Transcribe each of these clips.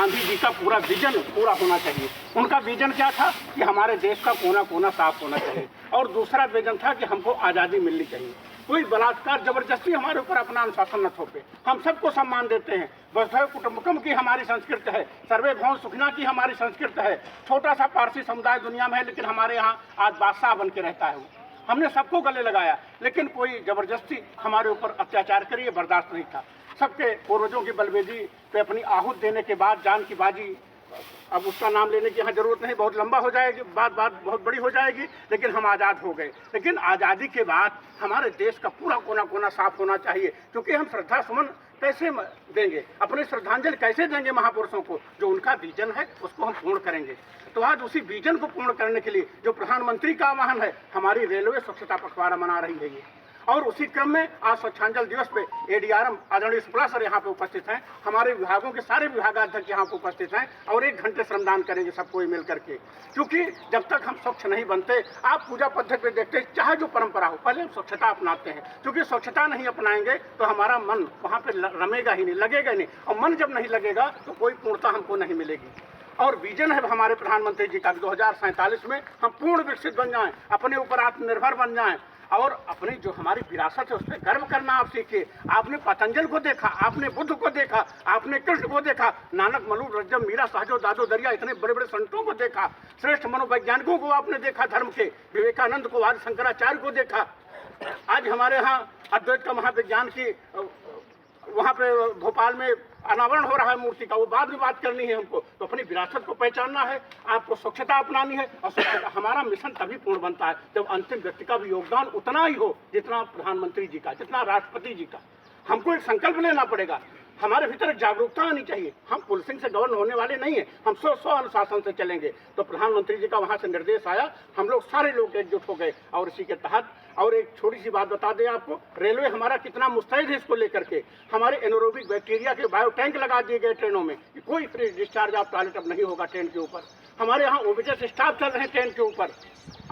गांधी जी का पूरा विजन पूरा होना चाहिए। उनका विजन क्या था कि हमारे देश का कोना कोना साफ होना चाहिए, और दूसरा विजन था कि हमको आज़ादी मिलनी चाहिए। कोई बलात्कार जबरदस्ती हमारे ऊपर अपना अनुशासन न थोपे। हम सबको सम्मान देते हैं। वसुधैव कुटुंबकम की हमारी संस्कृति है, सर्वे भवन्तु सुखिनः की हमारी संस्कृति है। छोटा सा पारसी समुदाय दुनिया में है, लेकिन हमारे यहाँ आज बादशाह बन के रहता है वो। हमने सबको गले लगाया, लेकिन कोई जबरदस्ती हमारे ऊपर अत्याचार करिए बर्दाश्त नहीं था। सबके पूर्वजों की बलवेदी पे अपनी आहूत देने के बाद जान की बाजी, अब उसका नाम लेने की यहाँ जरूरत नहीं, बहुत लंबा हो जाएगी, बात बहुत बड़ी हो जाएगी, लेकिन हम आज़ाद हो गए। लेकिन आज़ादी के बाद हमारे देश का पूरा कोना कोना साफ होना चाहिए, क्योंकि हम श्रद्धा सुमन कैसे देंगे, अपनी श्रद्धांजलि कैसे देंगे महापुरुषों को। जो उनका विजन है उसको हम पूर्ण करेंगे। तो आज उसी विजन को पूर्ण करने के लिए जो प्रधानमंत्री का आह्वान है, हमारी रेलवे स्वच्छता पखवाड़ा मना रही है ये। और उसी क्रम में आज स्वच्छांजलि दिवस पे एडीआरएम आदरणीय शुक्ला सर यहाँ पे उपस्थित हैं, हमारे विभागों के सारे विभागाध्यक्ष यहाँ पे उपस्थित हैं, और 1 घंटे श्रमदान करेंगे सब कोई मिल करके। क्योंकि जब तक हम स्वच्छ नहीं बनते, आप पूजा पद्धति पे देखते हैं, चाहे जो परंपरा हो, पहले हम स्वच्छता अपनाते हैं। क्योंकि स्वच्छता नहीं अपनाएंगे तो हमारा मन वहाँ पे रमेगा ही नहीं, लगेगा ही नहीं, और मन जब नहीं लगेगा तो कोई पूर्णता हमको नहीं मिलेगी। और विजन है हमारे प्रधानमंत्री जी का 2047 में हम पूर्ण विकसित बन जाएं, अपने ऊपर आत्मनिर्भर बन जाएं, और अपनी जो हमारी विरासत है उस पर गर्व करना आप सीखिए। आपने पतंजलि को देखा, आपने बुद्ध को देखा, आपने कृष्ण को देखा, नानक, मलू, रज्जम, मीरा, साहजो, दादो, दरिया, इतने बड़े बड़े संतों को देखा, श्रेष्ठ मनोवैज्ञानिकों को आपने देखा, धर्म के विवेकानंद को, आदि शंकराचार्य को देखा। आज हमारे यहाँ अद्वैत का महाविज्ञान की वहाँ पे भोपाल में अनावरण हो रहा है मूर्ति का, वो बाद में बात करनी है हमको। तो अपनी विरासत को पहचानना है, आपको स्वच्छता अपनानी है, और स्वच्छता हमारा मिशन तभी पूर्ण बनता है जब अंतिम व्यक्ति का भी योगदान उतना ही हो जितना प्रधानमंत्री जी का, जितना राष्ट्रपति जी का। हमको एक संकल्प लेना पड़ेगा, हमारे भीतर एक जागरूकता आनी चाहिए। हम पुलिसिंग से गवर्न होने वाले नहीं हैं, हम स्व अनुशासन से चलेंगे। तो प्रधानमंत्री जी का वहाँ से निर्देश आया, हम लोग सारे लोग एकजुट हो गए, और इसी के तहत और एक छोटी सी बात बता दें आपको, रेलवे हमारा कितना मुस्तैद है इसको लेकर के। हमारे एनोरोबिक बैक्टीरिया के बायो टैंक लगा दिए गए ट्रेनों में, कि कोई फ्री डिस्चार्ज ऑफ टॉयलेट अब नहीं होगा ट्रेन के ऊपर। हमारे यहाँ ओबीजेस स्टाफ चल रहे हैं ट्रेन के ऊपर,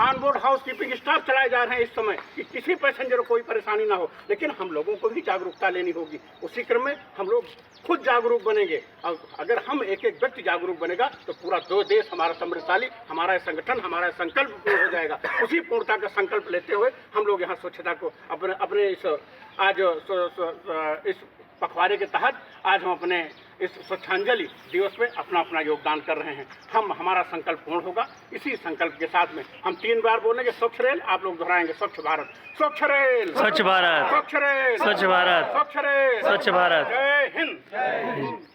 on board house keeping staff चलाए जा रहे हैं इस समय, कि किसी पैसेंजर को कोई परेशानी ना हो। लेकिन हम लोगों को भी जागरूकता लेनी होगी। उसी क्रम में हम लोग खुद जागरूक बनेंगे, और अगर हम एक एक व्यक्ति जागरूक बनेगा तो पूरा देश हमारा समृद्धशाली, हमारा संगठन, हमारा संकल्प पूर्ण हो जाएगा। उसी पूर्णता का संकल्प लेते हुए हम लोग यहाँ स्वच्छता को अपने इस आज इस पखवाड़े के तहत आज हम अपने इस स्वच्छांजलि दिवस में अपना योगदान कर रहे हैं। हमारा संकल्प पूर्ण होगा। इसी संकल्प के साथ में हम 3 बार बोलेंगे स्वच्छ रेल, आप लोग दोहराएंगे स्वच्छ भारत, स्वच्छ रेल, स्वच्छ भारत, स्वच्छ रेल, स्वच्छ भारत, स्वच्छ रेल, स्वच्छ भारत। जय हिंद।